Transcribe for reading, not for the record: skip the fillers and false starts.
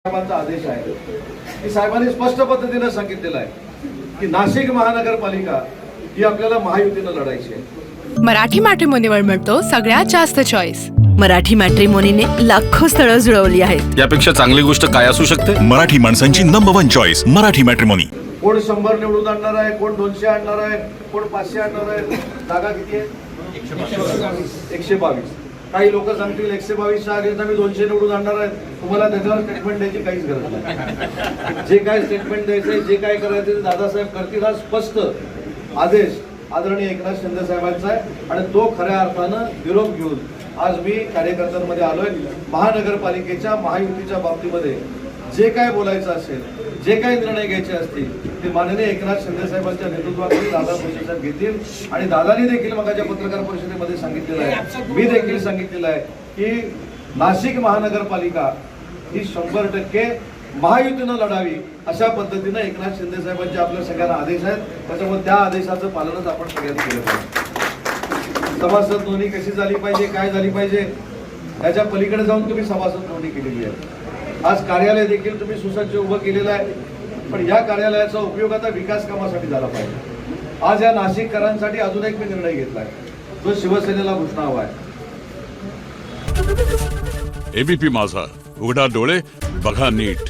साहेबांचा आदेश आहे की साहेबांनी स्पष्ट पद्धतीने सांगितलेलं आहे की नाशिक महानगरपालिका ही आपल्याला महायुतीनं लढायची आहे। मराठी मॅट्रिमोनीवर मिळतो सगळ्यात जास्त चॉईस। मराठी मॅट्रिमोनीने लाखो स्थळं जुळवली आहेत। यापेक्षा चांगली गोष्ट काय असू शकते? मराठी माणसांची नंबर 1 चॉईस मराठी मॅट्रिमोनी। कोण 100 निवडून आणणार आहे, कोण 200 आणणार आहे, कोण 500 आणणार आहे। जागा किती आहे? 122। काही लोक सांगतील 122 आले तर मी 200 निवडून आणणार आहे। तुम्हाला त्याच्यावर स्टेटमेंट द्यायची काहीच गरज नाही। जे काय स्टेटमेंट द्यायचंय, जे काय करायचं ते दादासाहेब करतील हा स्पष्ट आदेश आदरणीय एकनाथ शिंदे साहेबांचा आहे आणि तो खऱ्या अर्थानं निरोप घेऊन आज मी कार्यकर्त्यांमध्ये आलोय। महानगरपालिकेच्या महायुतीच्या बाबतीमध्ये जे काय बोलायचं असेल, जे काही निर्णय घ्यायचे असतील ते माननीय एकनाथ शिंदे साहेबांच्या नेतृत्वाखाली दादा भुसे साहेब घेतील आणि दादानी देखील मगाच्या पत्रकार परिषदेमध्ये सांगितलेलं आहे, मी देखील सांगितलेलं आहे की नाशिक महानगरपालिका ही 100% महायुतीनं लढावी अशा पद्धतीनं एकनाथ शिंदे साहेबांचे आपल्या सगळ्यांना आदेश आहेत। त्याच्यामुळे त्या आदेशाचं पालनच आपण सगळ्यांनी केलं पाहिजे। सभासद नोंदणी कशी झाली पाहिजे, काय झाली पाहिजे याच्या पलीकडे जाऊन तुम्ही सभासद नोंदणी केलेली आहे। आज कार्यालय देखील तुम्ही सुसज्ज उभं केलेलं आहे, पण या कार्यालयाचा उपयोग आता विकास कामासाठी झाला पाहिजे। आज या नाशिककरांसाठी अजून एक मी निर्णय घेतलाय जो शिवसेनेला घोषणा हवा आहे। एबीपी माझा, उघडा डोळे बघा नीट।